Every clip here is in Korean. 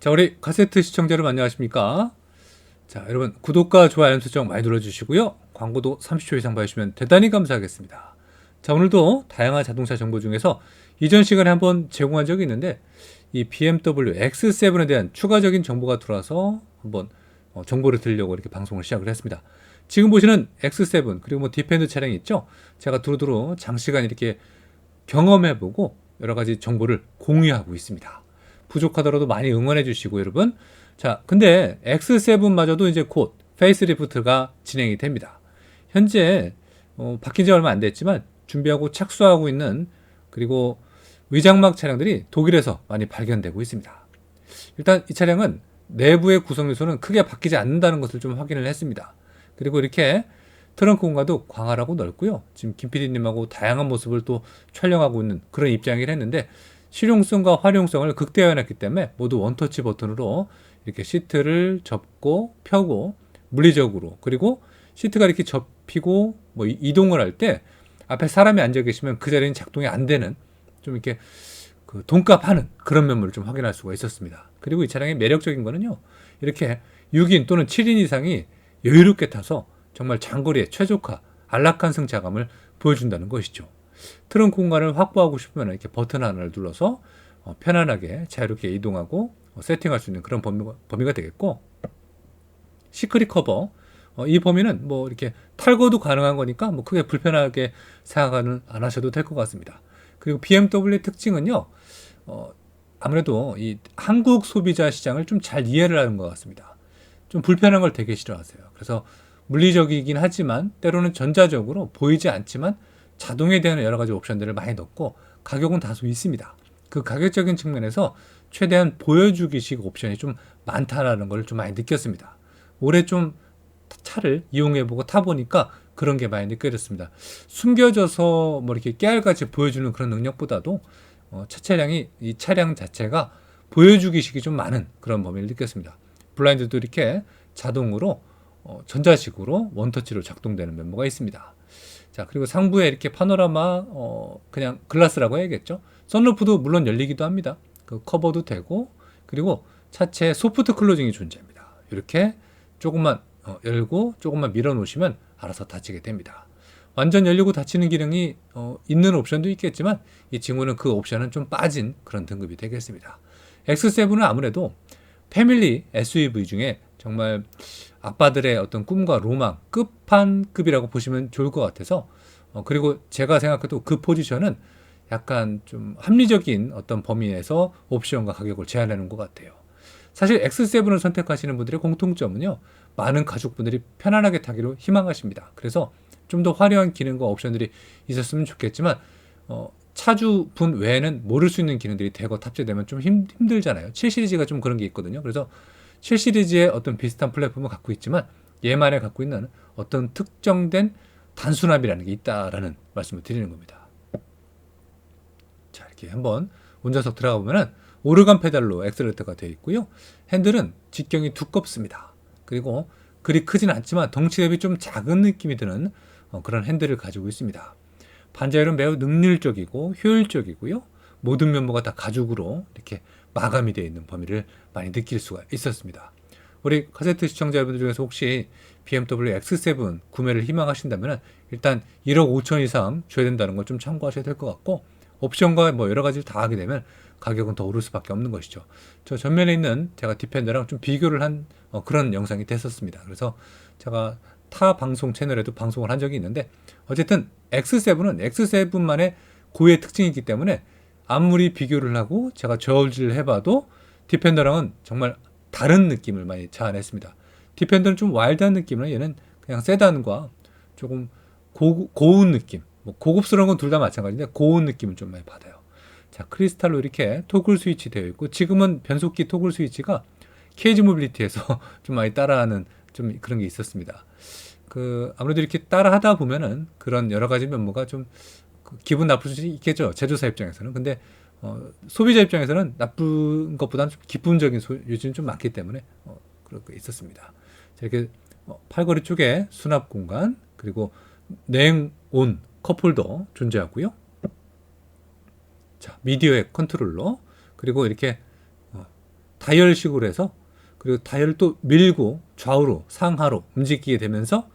자, 우리 카세트 시청자 여러분 안녕하십니까? 자, 여러분 구독과 좋아요, 알림 설정 많이 눌러주시고요. 광고도 30초 이상 봐주시면 대단히 감사하겠습니다. 자, 오늘도 다양한 자동차 정보 중에서 이전 시간에 한번 제공한 적이 있는데 이 BMW X7에 대한 추가적인 정보가 들어와서 한번 정보를 드리려고 이렇게 방송을 시작을 했습니다. 지금 보시는 X7 그리고 뭐 디펜더 차량이 있죠. 제가 두루두루 장시간 이렇게 경험해보고 여러 가지 정보를 공유하고 있습니다. 부족하더라도 많이 응원해 주시고 여러분. 자, 근데 X7마저도 이제 곧 페이스리프트가 진행이 됩니다. 현재 바뀐 지 얼마 안 됐지만 준비하고 착수하고 있는 그리고 위장막 차량들이 독일에서 많이 발견되고 있습니다. 일단 이 차량은 내부의 구성 요소는 크게 바뀌지 않는다는 것을 좀 확인을 했습니다. 그리고 이렇게 트렁크 공간도 광활하고 넓고요. 지금 김 PD님하고 다양한 모습을 또 촬영하고 있는 그런 입장이긴 했는데 실용성과 활용성을 극대화해놨기 때문에 모두 원터치 버튼으로 이렇게 시트를 접고 펴고 물리적으로 그리고 시트가 이렇게 접히고 뭐 이동을 할 때 앞에 사람이 앉아 계시면 그 자리는 작동이 안 되는 좀 이렇게 그 돈값하는 그런 면모를 좀 확인할 수가 있었습니다. 그리고 이 차량의 매력적인 거는요. 이렇게 6인 또는 7인 이상이 여유롭게 타서 정말 장거리에 최적화, 안락한 승차감을 보여준다는 것이죠. 트렁크 공간을 확보하고 싶으면 이렇게 버튼 하나를 눌러서 편안하게 자유롭게 이동하고 세팅할 수 있는 그런 범위가 되겠고, 시크릿 커버, 이 범위는 뭐 이렇게 탈거도 가능한 거니까 뭐 크게 불편하게 생각은 안 하셔도 될 것 같습니다. 그리고 BMW의 특징은요, 아무래도 이 한국 소비자 시장을 좀 잘 이해를 하는 것 같습니다. 좀 불편한 걸 되게 싫어하세요. 그래서 물리적이긴 하지만 때로는 전자적으로 보이지 않지만 자동에 대한 여러 가지 옵션들을 많이 넣고 가격은 다소 있습니다. 그 가격적인 측면에서 최대한 보여주기식 옵션이 좀 많다라는 걸 좀 많이 느꼈습니다. 올해 좀 차를 이용해보고 타보니까 그런 게 많이 느껴졌습니다. 숨겨져서 뭐 이렇게 깨알같이 보여주는 그런 능력보다도 차량이 이 차량 자체가 보여주기식이 좀 많은 그런 범위를 느꼈습니다. 블라인드도 이렇게 자동으로 전자식으로 원터치로 작동되는 면모가 있습니다. 자, 그리고 상부에 이렇게 파노라마 그냥 글라스라고 해야겠죠. 선루프도 물론 열리기도 합니다. 그 커버도 되고 그리고 차체 소프트 클로징이 존재합니다. 이렇게 조금만 열고 조금만 밀어 놓으시면 알아서 닫히게 됩니다. 완전 열리고 닫히는 기능이 있는 옵션도 있겠지만 이 친구는 그 옵션은 좀 빠진 그런 등급이 되겠습니다. X7은 아무래도 패밀리 SUV 중에 정말 아빠들의 어떤 꿈과 로망 끝판급이라고 보시면 좋을 것 같아서 그리고 제가 생각해도 그 포지션은 약간 좀 합리적인 어떤 범위에서 옵션과 가격을 제한하는 것 같아요. 사실 X7을 선택하시는 분들의 공통점은요, 많은 가족분들이 편안하게 타기로 희망하십니다. 그래서 좀 더 화려한 기능과 옵션들이 있었으면 좋겠지만 차주분 외에는 모를 수 있는 기능들이 대거 탑재되면 좀 힘들잖아요. 7 시리즈가 좀 그런 게 있거든요. 그래서 7 시리즈의 어떤 비슷한 플랫폼을 갖고 있지만 얘만에 갖고 있는 어떤 특정된 단순함이라는 게 있다라는 말씀을 드리는 겁니다. 자, 이렇게 한번 운전석 들어가 보면은 오르간 페달로 엑셀레이터가 되어 있고요. 핸들은 직경이 두껍습니다. 그리고 그리 크진 않지만 덩치 대비 좀 작은 느낌이 드는 그런 핸들을 가지고 있습니다. 반자율은 매우 능률적이고 효율적이고요. 모든 면모가 다 가죽으로 이렇게 마감이 되어 있는 범위를 많이 느낄 수가 있었습니다. 우리 카세트 시청자 여러분들 중에서 혹시 BMW X7 구매를 희망하신다면 일단 1억 5천 이상 줘야 된다는 걸 좀 참고하셔야 될 것 같고, 옵션과 뭐 여러 가지를 다 하게 되면 가격은 더 오를 수밖에 없는 것이죠. 저 전면에 있는 제가 디펜더랑 좀 비교를 한 그런 영상이 됐었습니다. 그래서 제가 타 방송 채널에도 방송을 한 적이 있는데, 어쨌든 X7은 X7만의 고유의 특징이 있기 때문에 아무리 비교를 하고 제가 저울질을 해봐도 디펜더랑은 정말 다른 느낌을 많이 자아냈습니다. 디펜더는 좀 와일드한 느낌이라 얘는 그냥 세단과 조금 고운 느낌, 뭐 고급스러운 건 둘 다 마찬가지인데 고운 느낌을 좀 많이 받아요. 자, 크리스탈로 이렇게 토글 스위치 되어 있고, 지금은 변속기 토글 스위치가 케이지 모빌리티에서 좀 많이 따라하는 좀 그런 게 있었습니다. 아무래도 이렇게 따라하다 보면은 그런 여러 가지 면모가 좀 기분 나쁠 수 있겠죠. 제조사 입장에서는. 근데 소비자 입장에서는 나쁜 것보다는 좀 기쁨적인 요즘은 좀 많기 때문에 그런 게 있었습니다. 자, 이렇게 팔걸이 쪽에 수납 공간, 그리고 냉온 컵홀더 존재하고요. 자, 미디어의 컨트롤러, 그리고 이렇게 다이얼식으로 해서 그리고 다이얼을 또 밀고 좌우로 상하로 움직이게 되면서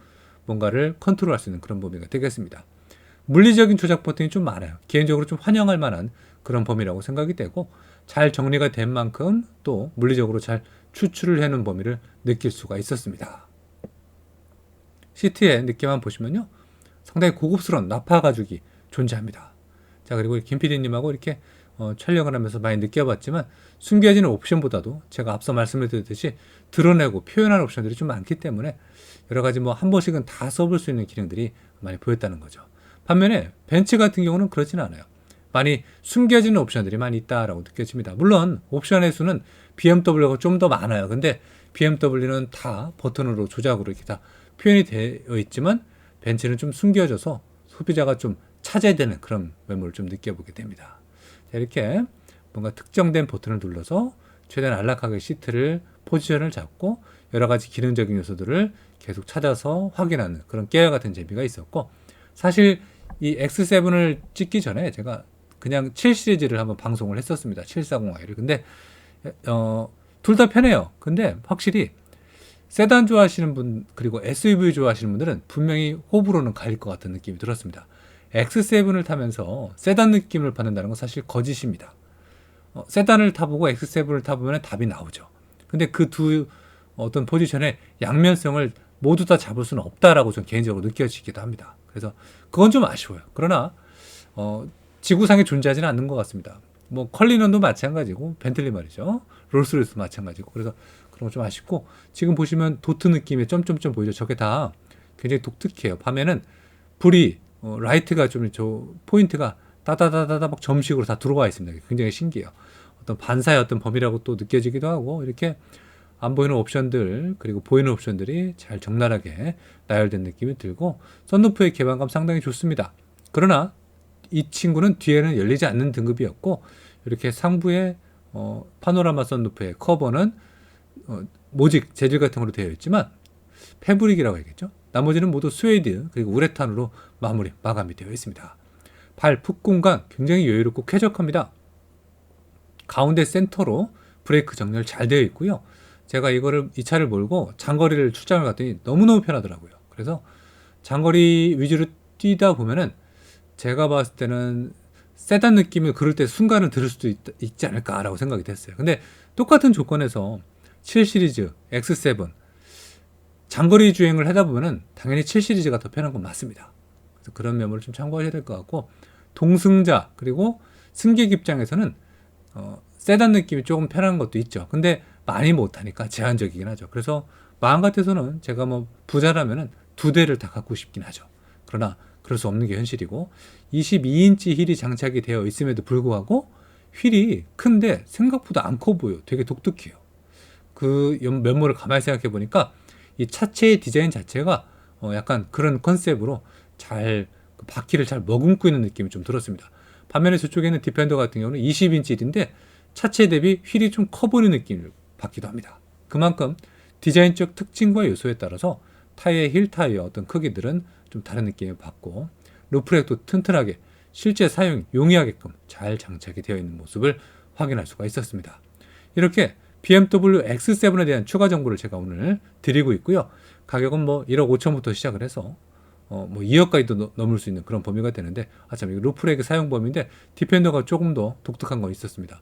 뭔가를 컨트롤할 수 있는 그런 범위가 되겠습니다. 물리적인 조작 버튼이 좀 많아요. 개인적으로 좀 환영할 만한 그런 범위라고 생각이 되고 잘 정리가 된 만큼 또 물리적으로 잘 추출을 해놓은 범위를 느낄 수가 있었습니다. 시트의 느낌만 보시면요. 상당히 고급스러운 나파 가죽이 존재합니다. 자, 그리고 김 PD님하고 이렇게 촬영을 하면서 많이 느껴봤지만 숨겨지는 옵션보다도 제가 앞서 말씀을 드렸듯이 드러내고 표현하는 옵션들이 좀 많기 때문에 여러 가지 뭐 한 번씩은 다 써볼 수 있는 기능들이 많이 보였다는 거죠. 반면에 벤츠 같은 경우는 그렇지는 않아요. 많이 숨겨지는 옵션들이 많이 있다라고 느껴집니다. 물론 옵션의 수는 BMW가 좀 더 많아요. 근데 BMW는 다 버튼으로 조작으로 이렇게 다 표현이 되어 있지만 벤츠는 좀 숨겨져서 소비자가 좀 찾아야 되는 그런 외모를 좀 느껴보게 됩니다. 자, 이렇게 뭔가 특정된 버튼을 눌러서 최대한 안락하게 시트를 포지션을 잡고 여러 가지 기능적인 요소들을 계속 찾아서 확인하는 그런 깨알 같은 재미가 있었고, 사실 이 X7을 찍기 전에 제가 그냥 7 시리즈를 한번 방송을 했었습니다. 740i를. 근데 둘 다 편해요. 근데 확실히 세단 좋아하시는 분 그리고 SUV 좋아하시는 분들은 분명히 호불호는 갈릴 것 같은 느낌이 들었습니다. X7을 타면서 세단 느낌을 받는다는 건 사실 거짓입니다. 세단을 타보고 X7을 타보면 답이 나오죠. 근데 그 두 어떤 포지션의 양면성을 모두 다 잡을 수는 없다라고 좀 개인적으로 느껴지기도 합니다. 그래서 그건 좀 아쉬워요. 그러나 지구상에 존재하지는 않는 것 같습니다. 뭐 컬리넌도 마찬가지고 벤틀리 말이죠. 롤스로이스도 마찬가지고. 그래서 그런 거 좀 아쉽고, 지금 보시면 도트 느낌의 점점점 보이죠. 저게 다 굉장히 독특해요. 밤에는 불이 라이트가 좀 저 포인트가 따다다다다 막 점식으로 다 들어와 있습니다. 굉장히 신기해요. 어떤 반사의 어떤 범위라고 또 느껴지기도 하고, 이렇게 안 보이는 옵션들 그리고 보이는 옵션들이 잘 적나라하게 나열된 느낌이 들고, 썬루프의 개방감 상당히 좋습니다. 그러나 이 친구는 뒤에는 열리지 않는 등급이었고, 이렇게 상부의 파노라마 썬루프의 커버는 모직 재질 같은 걸로 되어 있지만 패브릭이라고 해야겠죠. 나머지는 모두 스웨이드 그리고 우레탄으로 마감이 되어 있습니다. 발 풋 공간 굉장히 여유롭고 쾌적합니다. 가운데 센터로 브레이크 정렬 잘 되어 있고요. 제가 이 차를 몰고 장거리를 출장을 갔더니 너무너무 편하더라고요. 그래서 장거리 위주로 뛰다 보면은 제가 봤을 때는 세단 느낌을 그럴 때 순간은 들을 수도 있지 않을까라고 생각이 됐어요. 근데 똑같은 조건에서 7 시리즈, X7 장거리 주행을 하다 보면은 당연히 7 시리즈가 더 편한 건 맞습니다. 그래서 그런 면모를 좀 참고하셔야 될 것 같고, 동승자 그리고 승객 입장에서는 세단 느낌이 조금 편한 것도 있죠. 근데 많이 못하니까 제한적이긴 하죠. 그래서 마음 같아서는 제가 뭐 부자라면은 2대를 다 갖고 싶긴 하죠. 그러나 그럴 수 없는 게 현실이고, 22인치 휠이 장착이 되어 있음에도 불구하고 휠이 큰데 생각보다 안 커 보여. 되게 독특해요. 그 면모를 가만히 생각해 보니까 이 차체의 디자인 자체가 약간 그런 컨셉으로 잘 바퀴를 잘 머금고 있는 느낌이 좀 들었습니다. 반면에 저쪽에는 디펜더 같은 경우는 20인치 휠인데 차체 대비 휠이 좀 커 보이는 느낌을 받기도 합니다. 그만큼 디자인적 특징과 요소에 따라서 타이어의 힐 타이어 어떤 크기들은 좀 다른 느낌을 받고, 루프렉도 튼튼하게 실제 사용 용이하게끔 잘 장착이 되어 있는 모습을 확인할 수가 있었습니다. 이렇게 BMW X7에 대한 추가 정보를 제가 오늘 드리고 있고요. 가격은 뭐 1억 5천부터 시작을 해서 뭐 2억까지도 넘을 수 있는 그런 범위가 되는데, 참 이거 루프렉의 사용 범위인데 디펜더가 조금 더 독특한 거 있었습니다.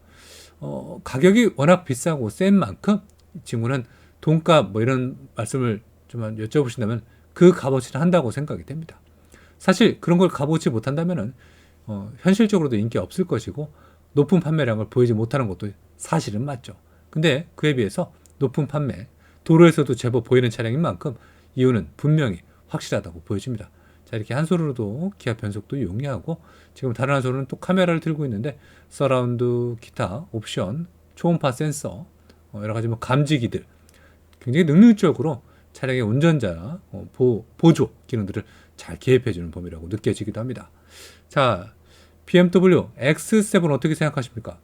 가격이 워낙 비싸고 센 만큼 이 친구는 돈값 뭐 이런 말씀을 좀 여쭤보신다면 그 값어치를 한다고 생각이 됩니다. 사실 그런 걸 값어치 못한다면은 현실적으로도 인기 없을 것이고 높은 판매량을 보이지 못하는 것도 사실은 맞죠. 근데 그에 비해서 높은 판매, 도로에서도 제법 보이는 차량인 만큼 이유는 분명히 확실하다고 보여집니다. 자, 이렇게 한 손으로도 기아 변속도 용이하고, 지금 다른 한 손으로는 또 카메라를 들고 있는데 서라운드, 기타, 옵션, 초음파 센서, 여러 가지 뭐 감지기들 굉장히 능률적으로 차량의 운전자 보조 기능들을 잘 개입해주는 범위라고 느껴지기도 합니다. 자, BMW X7 어떻게 생각하십니까?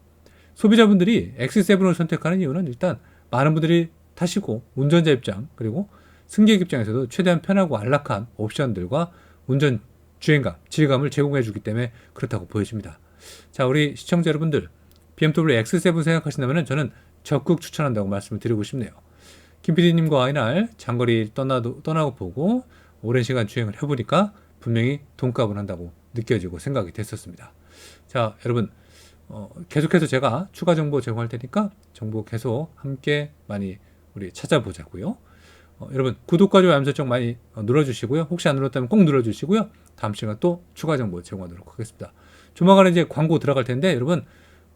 소비자분들이 X7을 선택하는 이유는 일단 많은 분들이 타시고 운전자 입장 그리고 승객 입장에서도 최대한 편하고 안락한 옵션들과 운전 주행감, 질감을 제공해 주기 때문에 그렇다고 보여집니다. 자, 우리 시청자 여러분들 BMW X7 생각하신다면 저는 적극 추천한다고 말씀을 드리고 싶네요. 김PD님과 이날 장거리 떠나고 보고 오랜 시간 주행을 해보니까 분명히 돈값을 한다고 느껴지고 생각이 됐었습니다. 자, 여러분 계속해서 제가 추가 정보 제공할 테니까 정보 계속 함께 많이 우리 찾아보자고요. 여러분 구독과 좋아요 알람 설정 많이 눌러주시고요. 혹시 안 눌렀다면 꼭 눌러주시고요. 다음 시간 또 추가 정보 제공하도록 하겠습니다. 조만간에 이제 광고 들어갈 텐데 여러분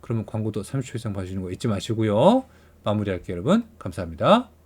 그러면 광고도 30초 이상 봐주시는 거 잊지 마시고요. 마무리할게요 여러분. 감사합니다.